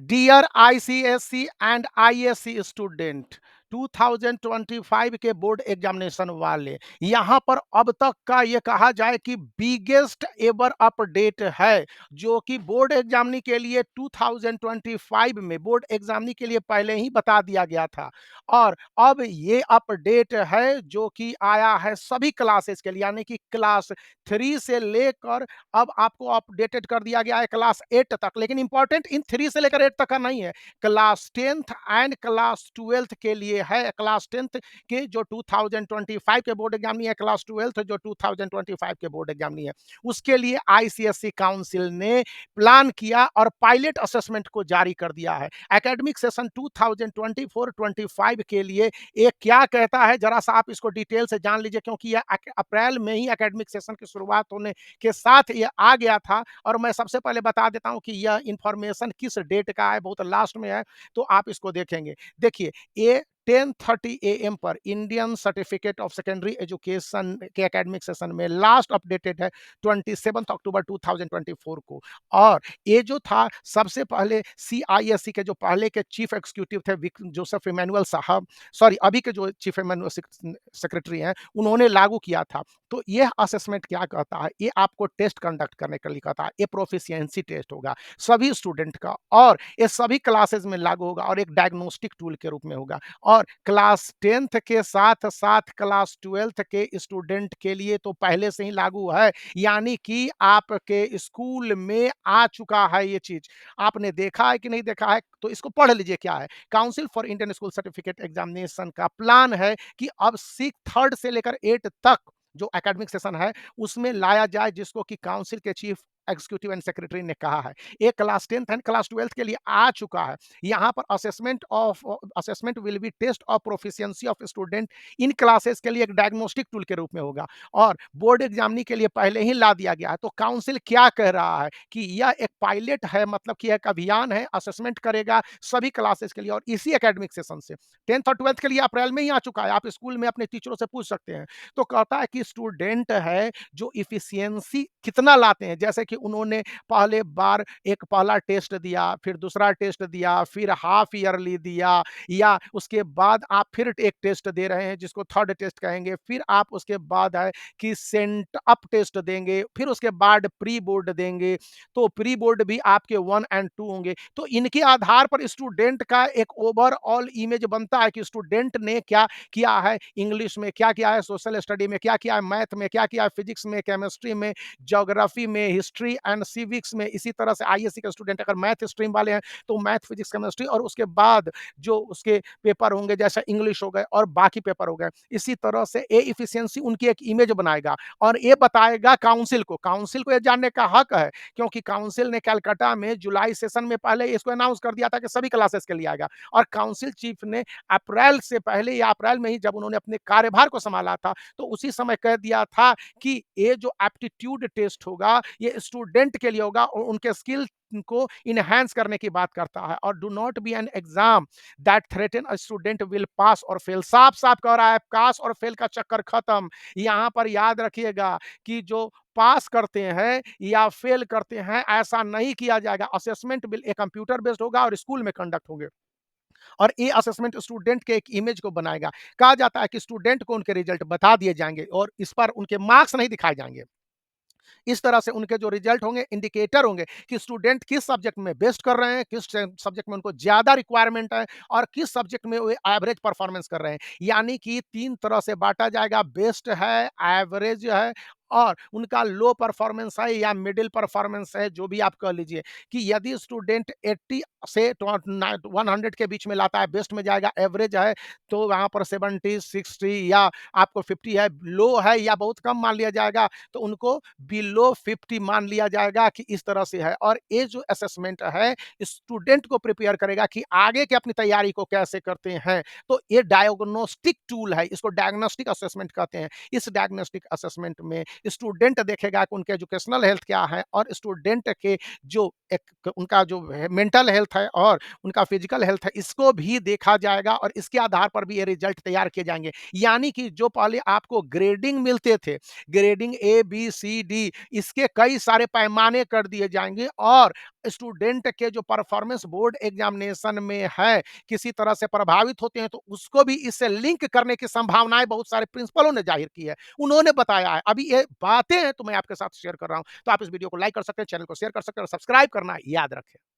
Dear ICSC and ISC student, 2025 के board examination वाले, यहाँ पर अब तक का ये कहा जाए कि बिगेस्ट एवर अपडेट है, जो कि बोर्ड एग्जामिनी के लिए 2025 में बोर्ड एग्जामिनी के लिए पहले ही बता दिया गया था। और अब ये अपडेट है जो कि आया है सभी क्लासेस के लिए, यानी कि क्लास 3 से लेकर अब आपको अपडेटेड कर दिया गया है क्लास 8 तक। लेकिन इंपॉर्टेंट इन 3 से लेकर 8 तक का नहीं है, class 10th and class 12th के लिए है। क्लास 10th के जो 2025 के बोर्ड एग्जाम नहीं है, क्लास 12th जो 2025 के बोर्ड एग्जाम नहीं है, उसके लिए आईसीएसई काउंसिल ने प्लान किया और पायलट असेसमेंट को जारी कर दिया है। एकेडमिक सेशन 2024-25 के लिए ये क्या कहता है, जरा सा आप इसको डिटेल से जान लीजिए, क्योंकि यह अप्रैल में ही एकेडमिक सेशन की शुरुआत होने के साथ ये आ गया था। और मैं सबसे पहले बता देता हूं कि यह इंफॉर्मेशन किस डेट का है, बहुत लास्ट में है, तो आप इसको देखेंगे। देखिए, ये 10:30 AM पर Indian certificate of secondary education के एकेडमिक सेशन में लास्ट अपडेटेड है 27 अक्टूबर 2024 को। और ये जो था, सबसे पहले सीआईएससी के जो पहले के चीफ एग्जीक्यूटिव थे जोसेफ इमैनुअल साहब, सॉरी अभी के जो चीफ इमैनुअल सेक्रेटरी हैं, उन्होंने लागू किया था। तो यह असेसमेंट क्या कहता है, ये आपको टेस्ट कंडक्ट करने के लिए कहता है। ये प्रोफिशिएंसी टेस्ट होगा सभी स्टूडेंट का, और ये सभी क्लासेस में लागू होगा और एक डायग्नोस्टिक टूल के रूप में होगा। और क्लास 10th के साथ साथ क्लास 12th के स्टूडेंट के लिए तो पहले से ही लागू है, यानी कि आपके स्कूल में आ चुका है ये चीज। आपने देखा है कि नहीं देखा है, तो इसको पढ़ लीजिए क्या है। Council for Indian school certificate examination का प्लान है कि अब 3rd से लेकर 8 तक जो एकेडमिक सेशन है उसमें लाया जाए, जिसको कि काउंसिल के चीफ एग्जीक्यूटिव एंड सेक्रेटरी ने कहा है। एक class 10th and class 12th के लिए आ चुका है। यहाँ पर assessment will be test of proficiency of student in classes के लिए एक डायग्नोस्टिक टूल के रूप में होगा, और बोर्ड एग्जामिनी के लिए पहले ही ला दिया गया है। तो काउंसिल क्या कह रहा है कि यह एक पायलट है, मतलब कि एक अभियान है, असेसमेंट करेगा सभी क्लासेस के लिए, और इसी एकेडमिक सेशन से 10th और 12th के लिए अप्रैल में ही आ चुका है। आप स्कूल में अपने टीचरों से पूछ सकते हैं। तो कहता है कि स्टूडेंट है जो इफिशियंसी कितना लाते हैं, जैसे कि उन्होंने पहले बार एक पहला टेस्ट दिया, फिर दूसरा टेस्ट दिया, फिर हाफ ईयरली दिया, या उसके बाद आप फिर एक टेस्ट दे रहे हैं जिसको थर्ड टेस्ट कहेंगे, फिर आप उसके बाद है कि सेंट अप टेस्ट देंगे, फिर उसके बाद प्री बोर्ड देंगे। तो प्री बोर्ड भी आपके 1 एंड 2 होंगे। तो इनके आधार पर स्टूडेंट का एक ओवरऑल इमेज बनता है कि स्टूडेंट ने क्या किया है, इंग्लिश में क्या किया है, सोशल स्टडी में क्या किया है, मैथ में क्या किया है, फिजिक्स में, केमिस्ट्री में, ज्योग्राफी में, हिस्ट्री एंड सिविक्स में। इसी तरह से आईएससी के स्टूडेंट अगर मैथ स्ट्रीम वाले हैं तो मैथ, फिजिक्स, केमिस्ट्री, और उसके बाद जो उसके पेपर होंगे जैसे इंग्लिश हो गए और बाकी पेपर हो गए। इसी तरह से ए इफिशियंसी उनकी एक इमेज बनाएगा और ये बताएगा काउंसिल को। काउंसिल को ये जानने का हक है, क्योंकि काउंसिल ने कलकत्ता में जुलाई सेशन में पहले इसको अनाउंस कर दिया था कि सभी क्लासेस के लिए आएगा, और काउंसिल चीफ ने अप्रैल से पहले या अप्रैल में ही जब उन्होंने अपने कार्यभार को संभाला था, तो उसी समय कह दिया था कि ये जो एप्टीट्यूड टेस्ट होगा ये स्टूडेंट के लिए होगा और उनके स्किल को इनहेंस करने की बात करता है। और do not be an exam that threaten a student will pass और फेल। साफ साफ कह रहा है, पास और फेल का चक्कर खत्म। यहां पर याद रखिएगा कि जो पास करते हैं या फेल करते हैं ऐसा नहीं किया जाएगा। असेसमेंट बिल एक कंप्यूटर बेस्ड होगा और स्कूल में कंडक्ट होंगे, और ये असेसमेंट स्टूडेंट के एक इमेज को बनाएगा। कहा जाता है कि स्टूडेंट को उनके रिजल्ट बता दिए जाएंगे और इस पर उनके मार्क्स नहीं दिखाए जाएंगे। इस तरह से उनके जो रिजल्ट होंगे इंडिकेटर होंगे कि स्टूडेंट किस सब्जेक्ट में बेस्ट कर रहे हैं, किस सब्जेक्ट में उनको ज्यादा रिक्वायरमेंट है, और किस सब्जेक्ट में वो एवरेज परफॉर्मेंस कर रहे हैं। यानी कि 3 तरह से बांटा जाएगा, बेस्ट है, एवरेज है, और उनका लो परफॉर्मेंस है या मिडिल परफॉर्मेंस है, जो भी आप कह लीजिए। कि यदि स्टूडेंट 80 से 100 के बीच में लाता है, बेस्ट में जाएगा। एवरेज है तो वहां पर 70, 60 या आपको 50 है। लो है या बहुत कम मान लिया जाएगा, तो उनको बिलो 50 मान लिया जाएगा कि इस तरह से है। और ये जो असेसमेंट है स्टूडेंट को प्रिपेयर करेगा कि आगे की अपनी तैयारी को कैसे करते हैं। तो ये डायग्नोस्टिक टूल है, इसको डायग्नोस्टिक असेसमेंट कहते हैं। इस डायग्नोस्टिक असेसमेंट में स्टूडेंट देखेगा कि उनके एजुकेशनल हेल्थ क्या है, और स्टूडेंट के जो एक उनका जो मेंटल हेल्थ है और उनका फिजिकल हेल्थ है, इसको भी देखा जाएगा, और इसके आधार पर भी ये रिजल्ट तैयार किए जाएंगे। यानी कि जो पहले आपको ग्रेडिंग मिलते थे, grading A B C D, इसके कई सारे पैमाने कर दिए जाएंगे, और स्टूडेंट के जो परफॉर्मेंस बोर्ड एग्जामिनेशन में है, किसी तरह से प्रभावित होते हैं, तो उसको भी इससे लिंक करने की संभावनाएँ बहुत सारे प्रिंसिपलों ने ज़ाहिर की है। उन्होंने बताया है। अभी ये बातें हैं तो मैं आपके साथ शेयर कर रहा हूँ। तो आप इस वीडियो को लाइक कर सकते हैं, चैनल को शेयर कर सकते हैं और सब्सक्राइब करना याद रखें।